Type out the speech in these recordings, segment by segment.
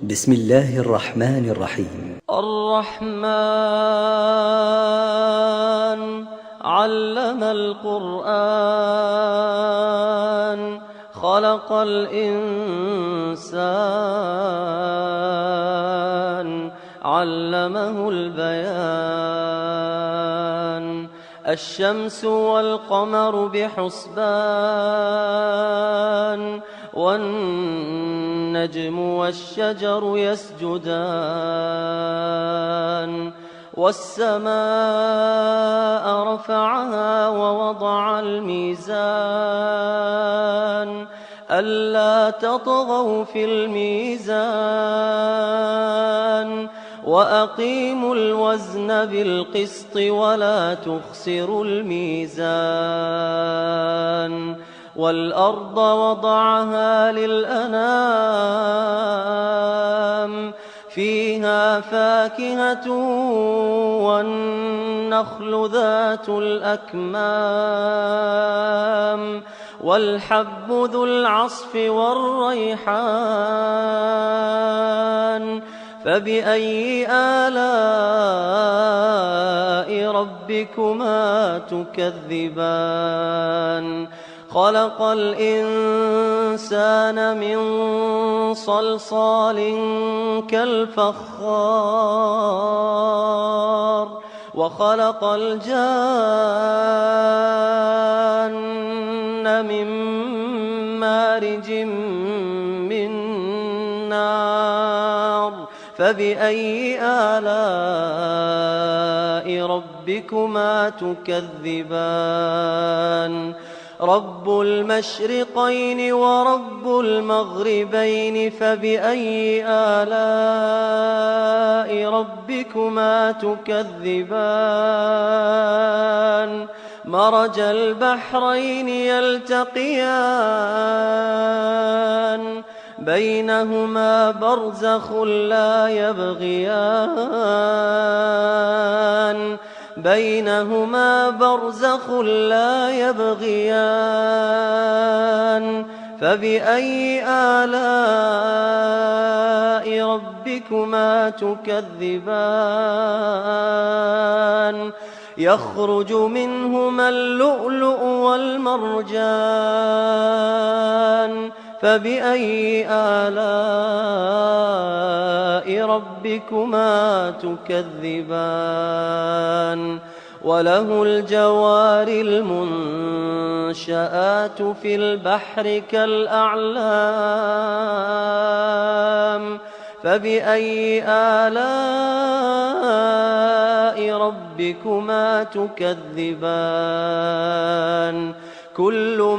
بسم الله الرحمن الرحيم. الرحمن علم القرآن خلق الإنسان علمه البيان الشمس والقمر بحسبان والنجم والشجر يسجدان والسماء رفعها ووضع الميزان ألا تطغوا في الميزان وأقيموا الوزن بالقسط ولا تخسروا الميزان والأرض وضعها للأنام فيها فاكهة والنخل ذات الأكمام والحب ذو العصف والريحان فبأي آلاء ربكما تكذبان خلق الإنسان من صلصال كالفخار وخلق الجان من مارج من نار فبأي آلاء ربكما تكذبان رب المشرقين ورب المغربين فبأي آلاء ربكما تكذبان مرج البحرين يلتقيان بينهما برزخ لا يبغيان فبأي آلاء ربكما تكذبان يخرج منهما اللؤلؤ والمرجان فبأي آلاء ربكما تكذبان وله الجوار المنشآت في البحر كالأعلام فبأي آلاء ربكما تكذبان كل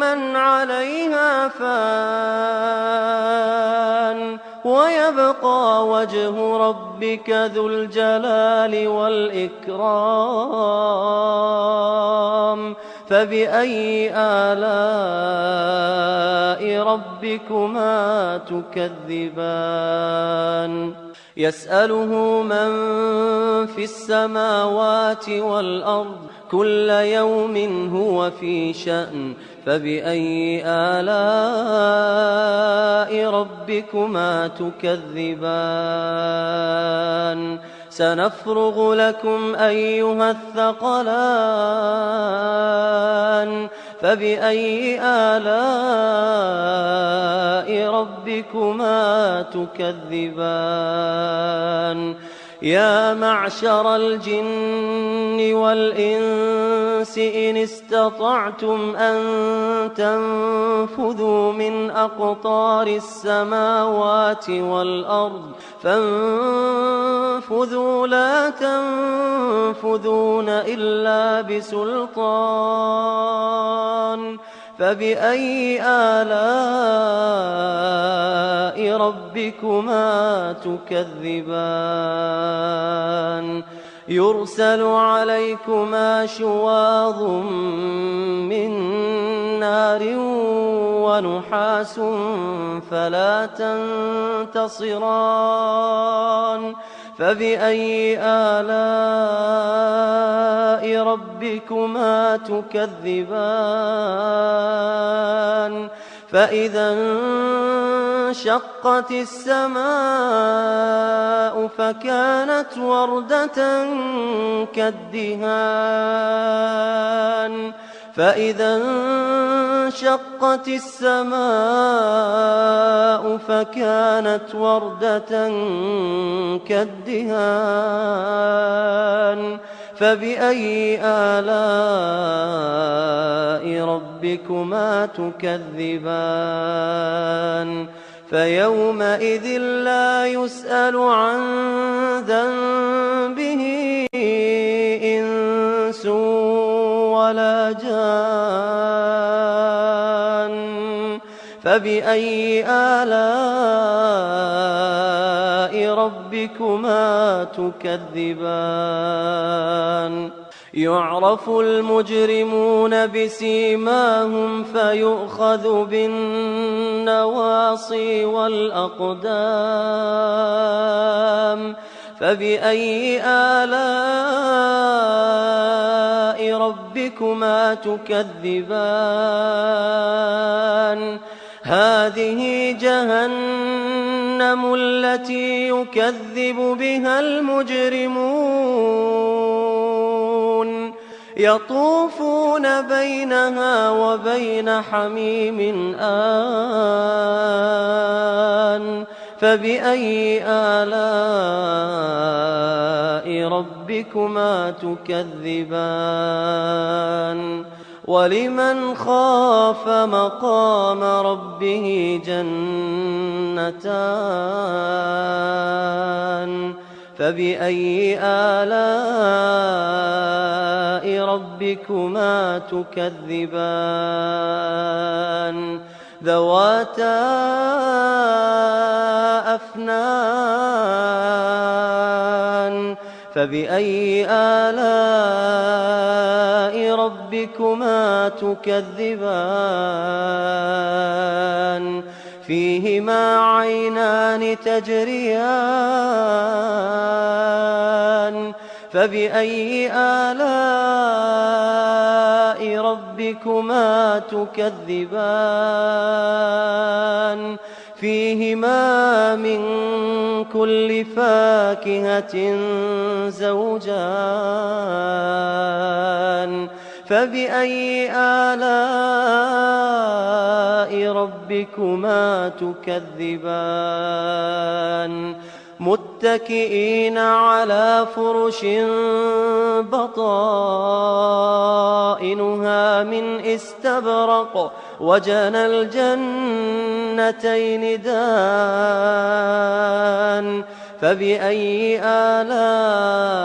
من عليها فان ويبقى وجه ربك ذو الجلال والإكرام فبأي آلاء ربكما تكذبان يسأله من في السماوات والأرض كل يوم هو في شأن فبأي آلاء ربكما تكذبان سنفرغ لكم أيها الثقلان فبأي آلاء ربكما تكذبان يا معشر الجن والإنس إن استطعتم أن تنفذوا من أقطار السماوات والأرض فانفذوا لا تنفذون إلا بسلطان فبأي آلاء ربكما تكذبان يرسل عليكما شواظ من نار ونحاس فلا تنتصران فبأي آلاء ربكما تكذبان فإذا انشقت السماء فكانت وردة كالدهان فإذا انشقت السماء فكانت وردة كالدهان فبأي آلاء ربكما تكذبان فيومئذ لا يسأل عن ذنبه إنس ولا جان فبأي آلاء ربكما تكذبان يعرف المجرمون بسيماهم فيؤخذ بالنواصي والأقدام فبأي آلاء ربكما تكذبان هذه جهنم التي يكذب بها المجرمون يطوفون بينها وبين حميم آن فبأي آلاء ربكما تكذبان ولمن خاف مقام ربه جنتان فبأي آلاء ربكما تكذبان ذواتا أفنان فبأي آلاء ربكما تكذبان فيهما عينان تجريان فبأي آلاء ربكما تكذبان فيهما من كل فاكهة زوجان فبأي آلاء ربكما تكذبان متكئين على فرش بطائنها من استبرق وجنى الجنتين دان فبأي آلاء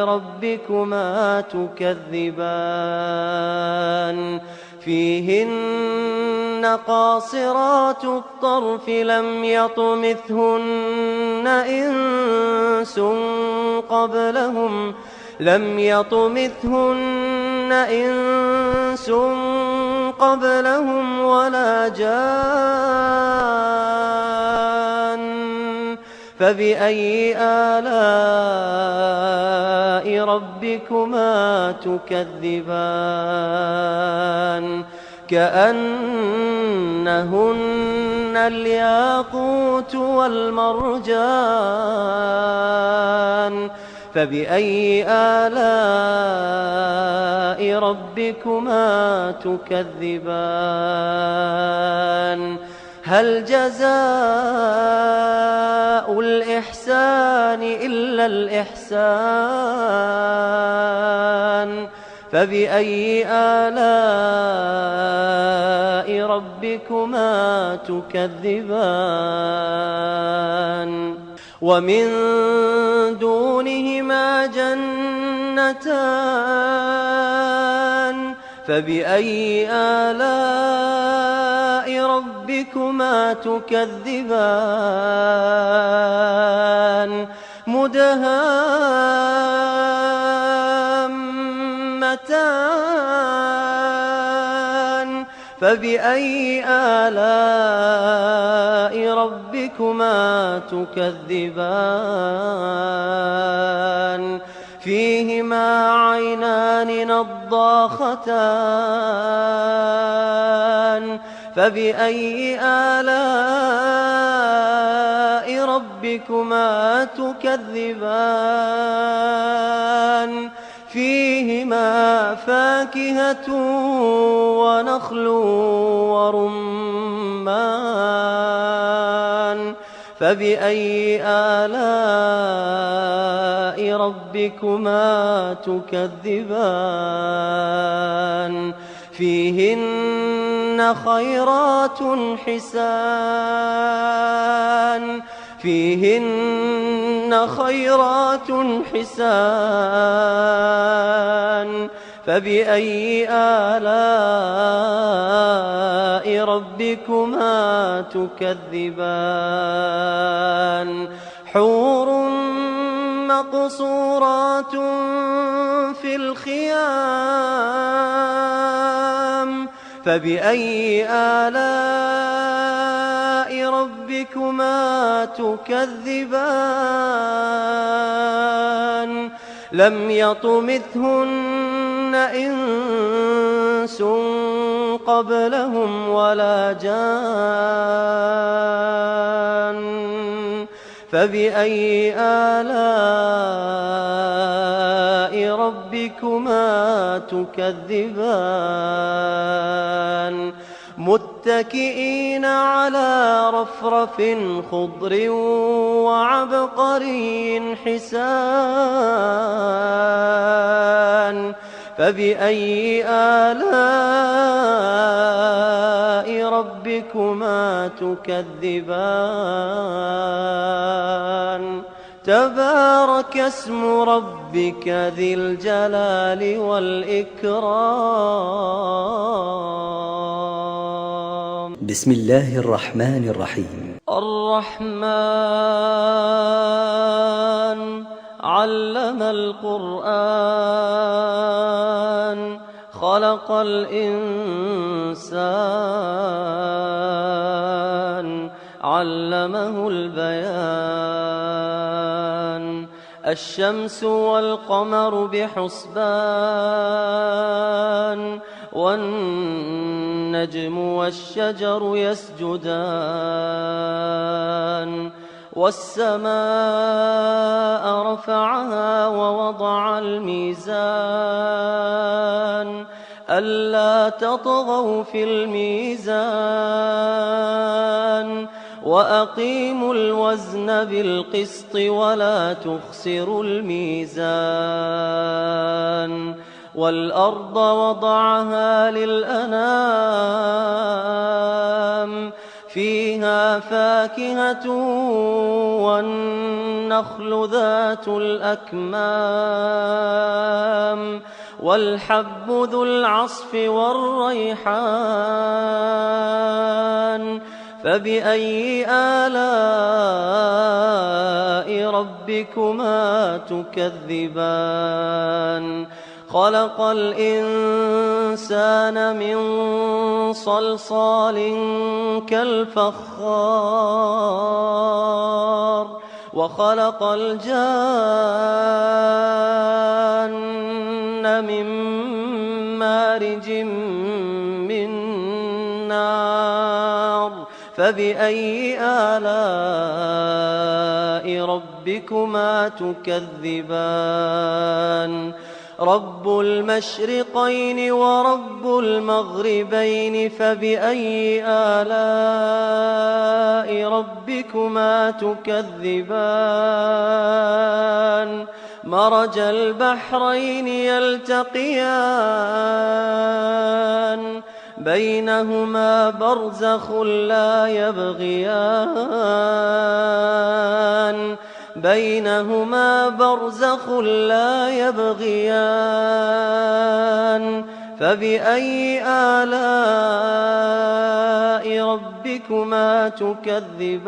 ربكما تكذبان فيهن قاصرات الطرف لم يطمثهن إنس قبلهم ولا جان فبأي آلاء ربكما تكذبان كأنهن الياقوت والمرجان فبأي آلاء ربكما تكذبان هل جزاء الإحسان إلا الإحسان فبأي آلاء ربكما تكذبان ومن دونهما جنتان فبأي آلاء ربكما تكذبان مدهامتان فبأي آلاء ربكما تكذبان فيهما عينان نضاختان فبأي آلاء ربكما تكذبان فيهما فاكهة ونخل ورمان فبأي آلاء ربكما تكذبان فيهن خيرات حسان فبأي آلاء ربكما تكذبان حور مقصورات في الخيام فبأي آلاء ربكما تكذبان لم يطمثهن إنس قبلهم ولا جان فبأي آلاء ربكما تكذبان متكئين على رفرف خضر وعبقري حسان فبأي آلاء ربكما تكذبان تبارك اسم ربك ذي الجلال والإكرام بسم الله الرحمن الرحيم الرحمن علم القرآن خلق الإنسان علمه البيان الشمس والقمر بحسبان والنجم والشجر يسجدان والسماء رفعها ووضع الميزان ألا تطغوا في الميزان وأقيموا الوزن بالقسط ولا تخسروا الميزان والأرض وضعها للأنام فيها فاكهة والنخل ذات الأكمام والحب ذو العصف والريحان فبأي آلاء ربكما تكذبان خلق الإنسان من صلصال كالفخار وخلق الجان من مارج من نار فبأي آلاء ربكما تكذبان رب المشرقين ورب المغربين فبأي آلاء ربكما تكذبان مرج البحرين يلتقيان بينهما برزخ لا يبغيان فبأي آلاء ربكما تكذبان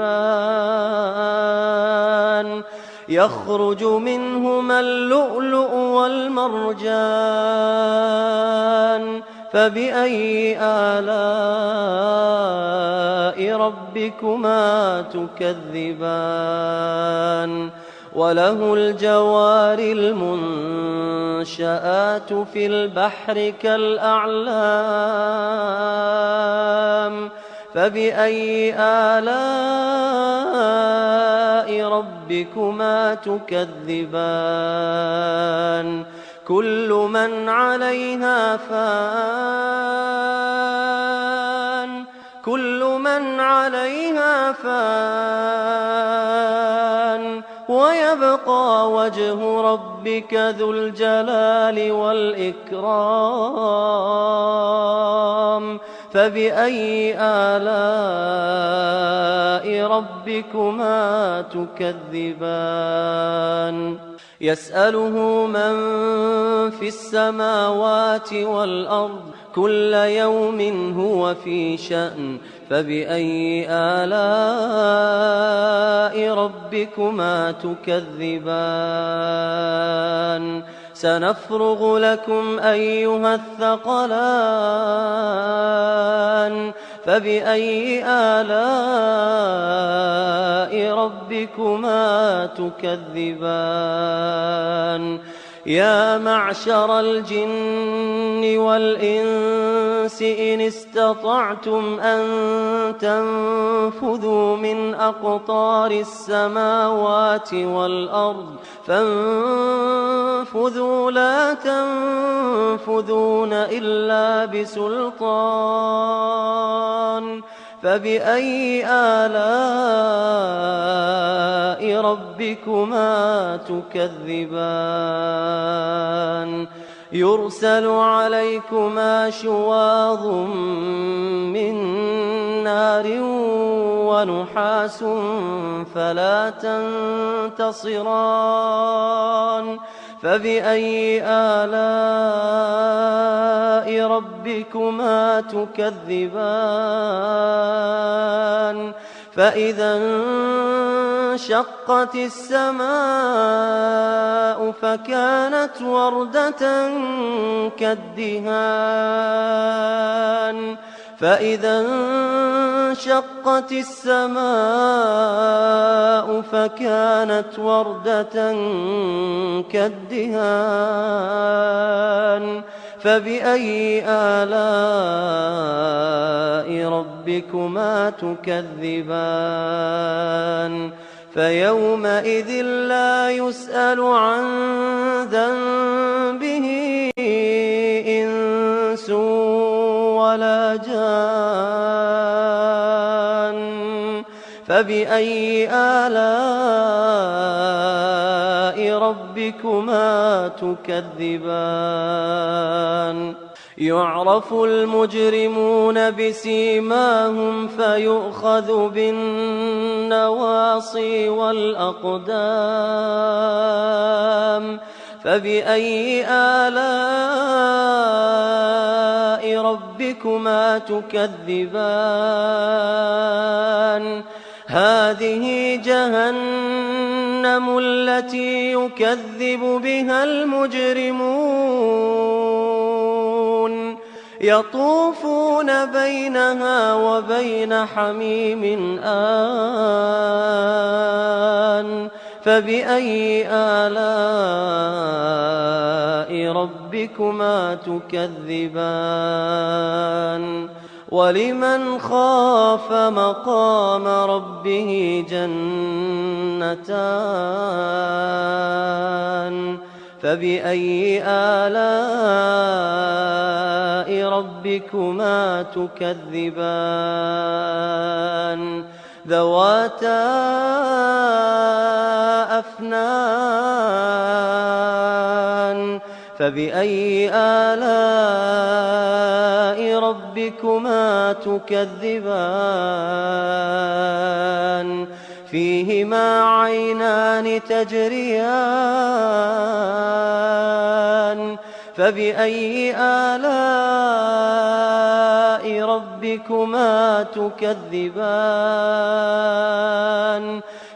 يخرج منهما اللؤلؤ والمرجان فبأي آلاء ربكما تكذبان وله الجوار المنشآت في البحر كالأعلام فبأي آلاء ربكما تكذبان كل من عليها فان ويبقى وجه ربك ذو الجلال والإكرام فبأي آلاء ربكما تكذبان يسأله من في السماوات والأرض كل يوم هو في شأن فبأي آلاء ربكما تكذبان سنفرغ لكم أيها الثقلان فبأي آلاء ربكما تكذبان يا معشر الجن والإنس إن استطعتم أن تنفذوا من أقطار السماوات والأرض فانفذوا لا تنفذون إلا بسلطان فبأي آلاء ربكما تكذبان يرسل عليكما شواظ من نار ونحاس فلا تنتصران فبأي آلاء ربكما تكذبان فإذا انشقت السماء فكانت وردة كالدهان فإذا انشقت السماء فكانت وردة كالدهان فبأي آلاء ربكما تكذبان فيومئذ لا يسأل عن ذنبه إنس ولا جان فبأي آلاء ربكما تكذبان يعرف المجرمون بسيماهم فيؤخذ بالنواصي والأقدام فبأي آلاء ربكما تكذبان هذه جهنم التي يكذب بها المجرمون يطوفون بينها وبين حميم آن فبأي آلاء ربكما تكذبان ولمن خاف مقام ربه جنتان فبأي آلاء ربكما تكذبان ذواتا أفنان فبأي آلاء ربكما تكذبان فيهما عينان تجريان فبأي آلاء ربكما تكذبان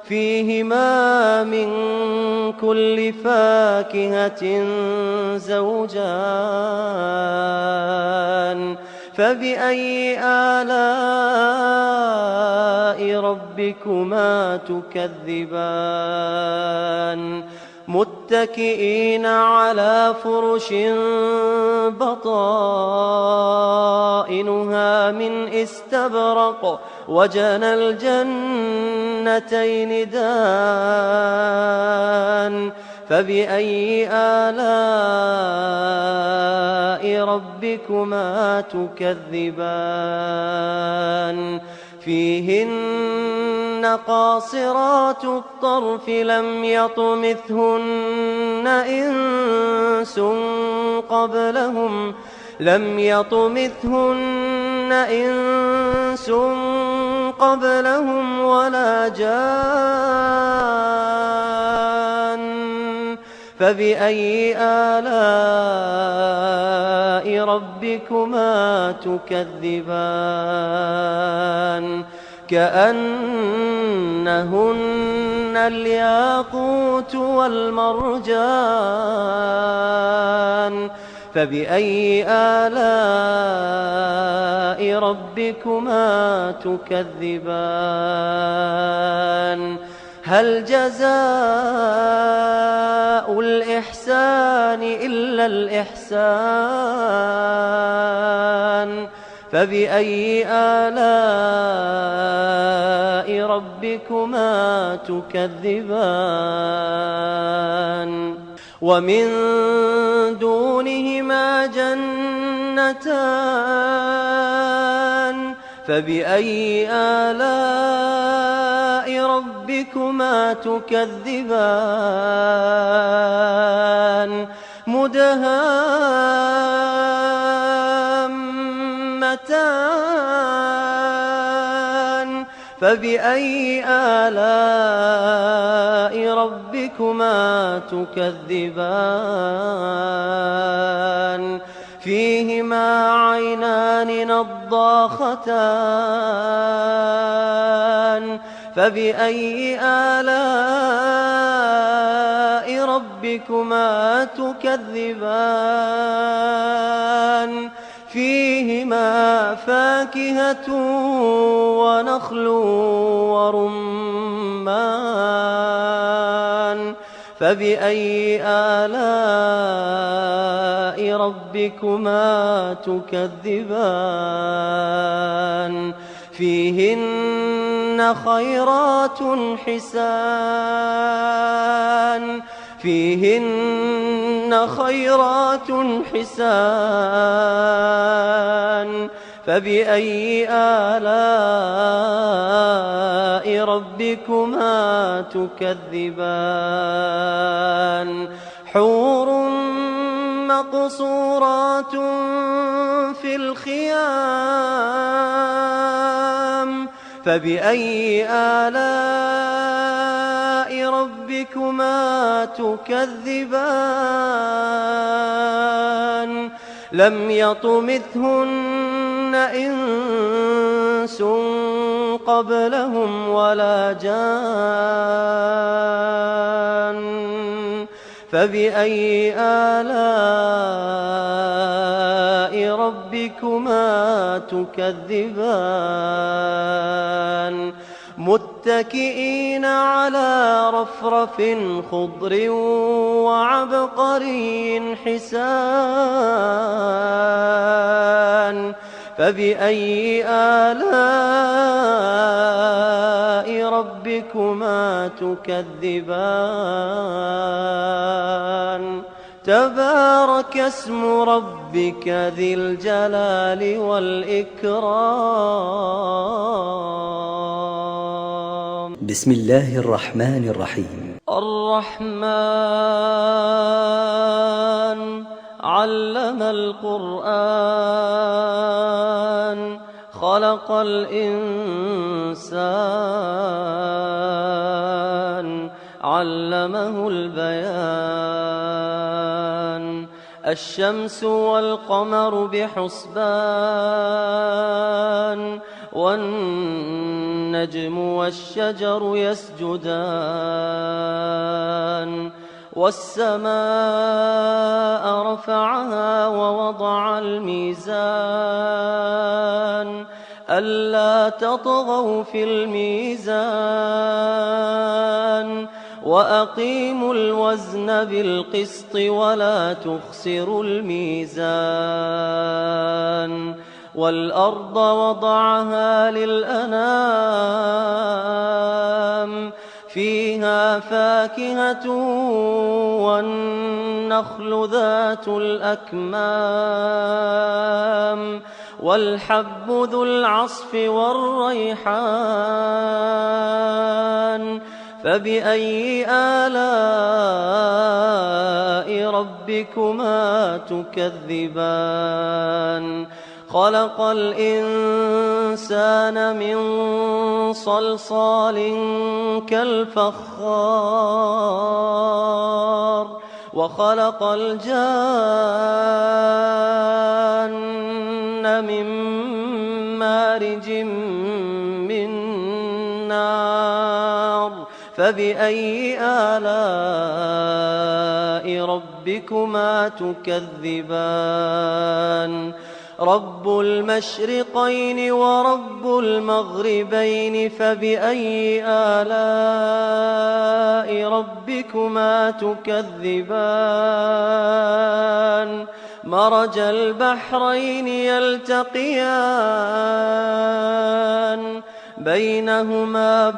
فيهما من كل فاكهة زوجان فبأي آلاء ربكما تكذبان متكئين على فرش بطائنها من استبرق وجنى الجنتين دان فبأي آلاء ربكما تكذبان فيهن قاصرات الطرف لم يطمثهن إنس قبلهم ولا جان فبأي آلاء ربكما تكذبان كأنهن الياقوت والمرجان فبأي آلاء ربكما تكذبان هل جزاء الإحسان إلا الإحسان فبأي آلاء ربكما تكذبان ومن دونهما جنتان فبأي آلاء ربكما تكذبان مدهامتان فبأي آلاء ربكما تكذبان فيهما عينان نضاختان فبأي آلاء ربكما تكذبان فيهما فاكهة ونخل ورمان فبأي آلاء ربكما تكذبان فيهن خيرات حسان فبأي آلاء ربكما تكذبان حور مقصورات في الخيام فبأي آلاء ربكما تكذبان لم يطمثهن إنس قبلهم ولا جان فبأي آلاء ربكما تكذبان متكئين على رفرف خضر وعبقري حسان فبأي آلاء ربكما تكذبان تبارك اسم ربك ذي الجلال والإكرام بسم الله الرحمن الرحيم الرحمن علم القرآن خلق الإنسان علمه البيان الشمس والقمر بحسبان والنجم والشجر يسجدان والسماء رفعها ووضع الميزان ألا تطغوا في الميزان وأقيموا الوزن بالقسط ولا تخسروا الميزان والأرض وضعها للأنام فيها فاكهة والنخل ذات الأكمام والحب ذو العصف والريحان فبأي آلاء ربكما تكذبان خلق الإنسان من صلصال كالفخار وخلق الجان من مارج من نار فبأي آلاء ربكما تكذبان رب المشرقين ورب المغربين فبأي آلاء ربكما تكذبان مرج البحرين يلتقيان بينهما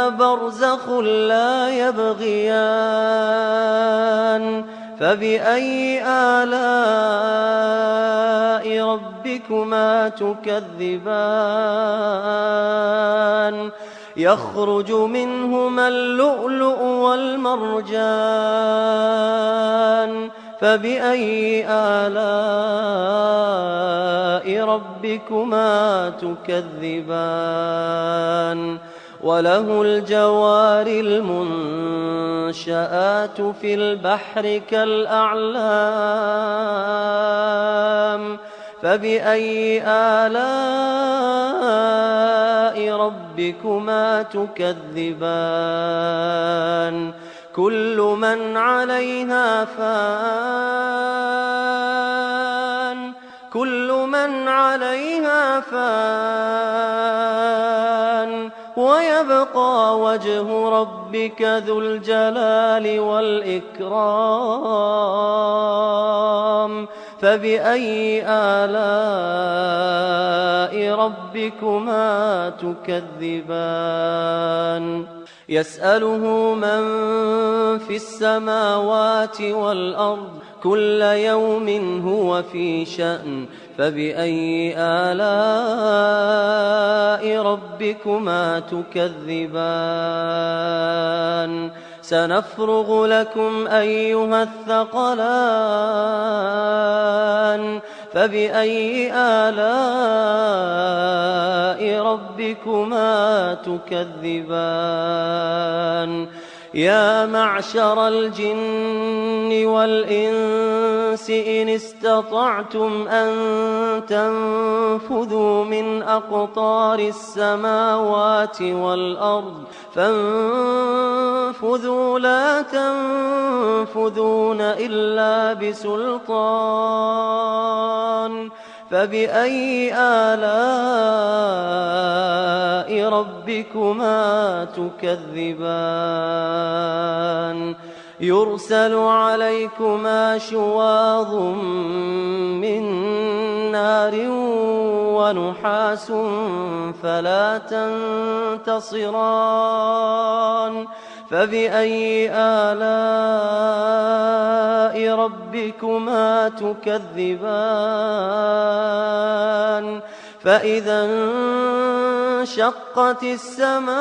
برزخ لا يبغيان فبأي آلاء ربكما تكذبان يخرج منهما اللؤلؤ والمرجان فبأي آلاء ربكما تكذبان وله الجوار المنشآت في البحر كالأعلام فبأي آلاء ربكما تكذبان كل من عليها فان ويبقى وجه ربك ذو الجلال والإكرام فبأي آلاء ربكما تكذبان يسأله من في السماوات والأرض كل يوم هو في شأن فبأي آلاء ربكما تكذبان سنفرغ لكم أيها الثقلان فبأي آلاء ربكما تكذبان يا معشر الجن والإنس إن استطعتم أن تنفذوا من أقطار السماوات والأرض فانفذوا لا تنفذون إلا بسلطان فبأي آلاء ربكما تكذبان يرسل عليكما شواظ من نار ونحاس فلا تنتصران فبأي آلاء ربكما تكذبان فإذا انشقت السماء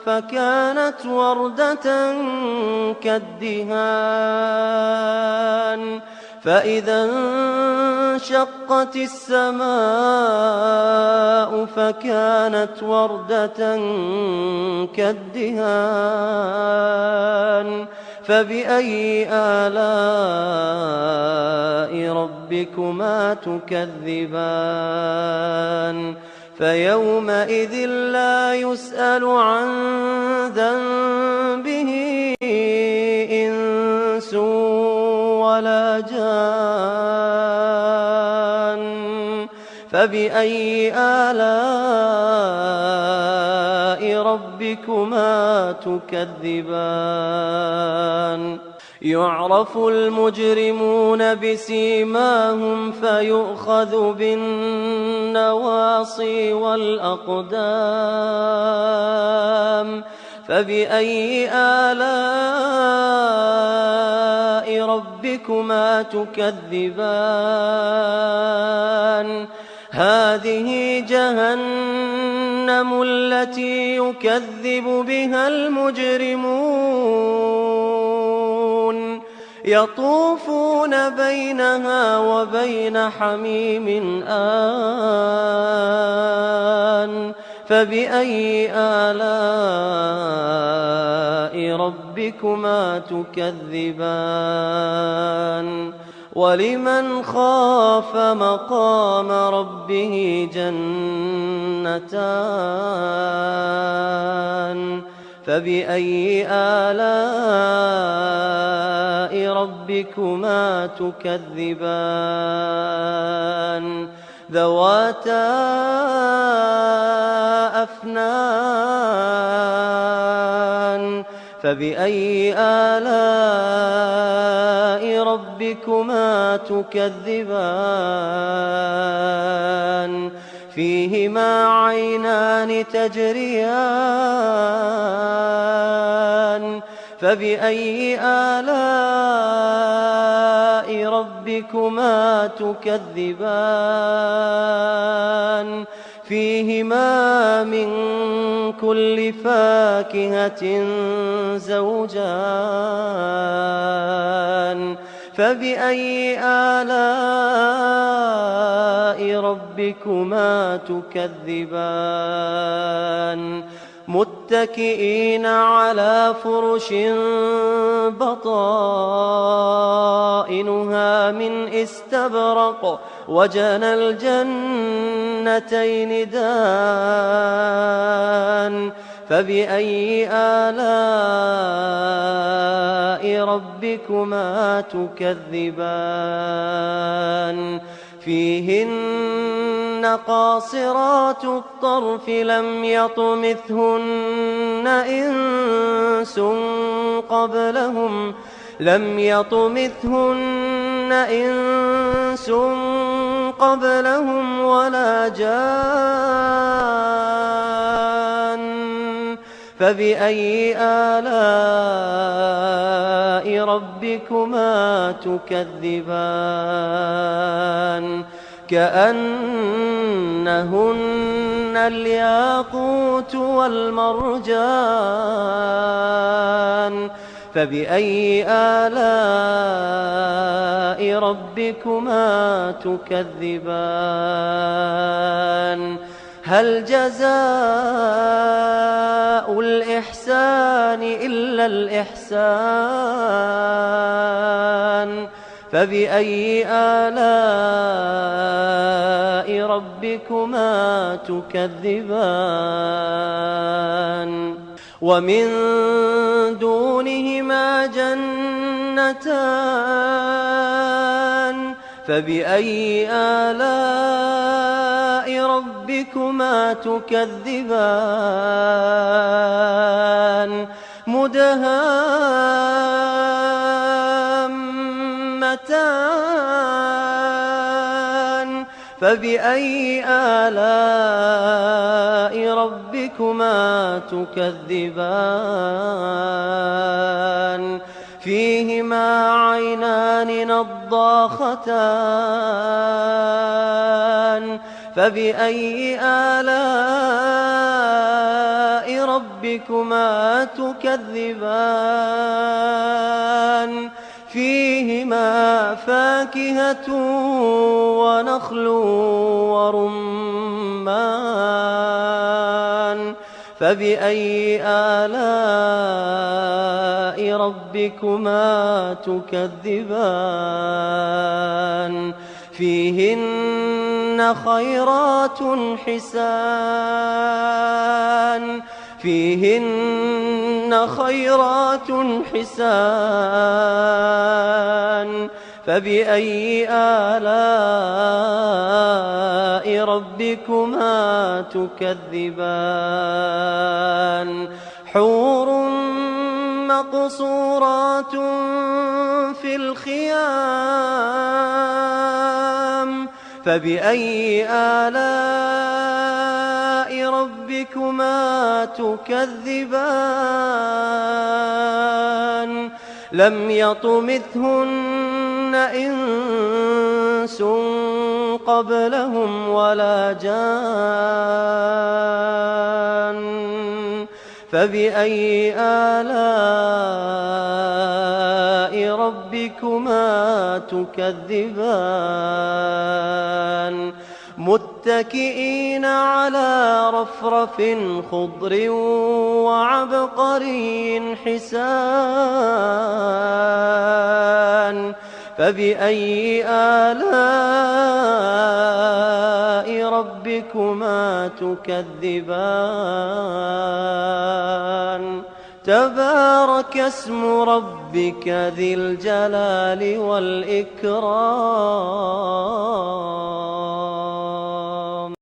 فكانت وردة كالدهان فإذا انشقت السماء فكانت وردة كالدهان فبأي آلاء ربكما تكذبان فيومئذ لا يسأل عن ذنبه إنس ولا جان فبأي آلاء ربكما تكذبان يعرف المجرمون بسيماهم فيؤخذ بالنواصي والأقدام فبأي آلاء ربكما تكذبان هذه جهنم التي يكذب بها المجرمون يطوفون بينها وبين حميم آن فبأي آلاء ربكما تكذبان ولمن خاف مقام ربه جنتان فبأي آلاء ربكما تكذبان ذواتا أفنان فبأي آلاء ربكما تكذبان فيهما عينان تجريان فبأي آلاء ربكما تكذبان فيهما من كل فاكهة زوجان فبأي آلاء ربكما تكذبان متكئين على فرش بطائنها من استبرق وجنى الجنتين دان فبأي آلاء ربكما تكذبان فيهن قاصرات الطرف لم يطمثهن إنس قبلهم ولا جان فبأي آلاء ربكما تكذبان كأنهن الياقوت والمرجان فبأي آلاء ربكما تكذبان هل جزاء الإحسان إلا الإحسان فبأي آلاء ربكما تكذبان ومن دونهما جنتان فبأي آلاء ربكما تكذبان مدهامتان فبأي آلاء ربكما تكذبان فيهما عينان نضاختان فبأي آلاء ربكما تكذبان فيهما فاكهة ونخل ورمان فبأي آلاء ربكما تكذبان فيهن خيرات حسان فبأي آلاء ربكما تكذبان حور مقصورات في الخيام فبأي آلاء ربكما تكذبان لم يطمثهن إنس قبلهم ولا جان فبأي آلاء ربكما تكذبان متكئين على رفرف خضر وعبقري حسان فبأي آلاء ربكما تكذبان تبارك اسم ربك ذي الجلال والإكرام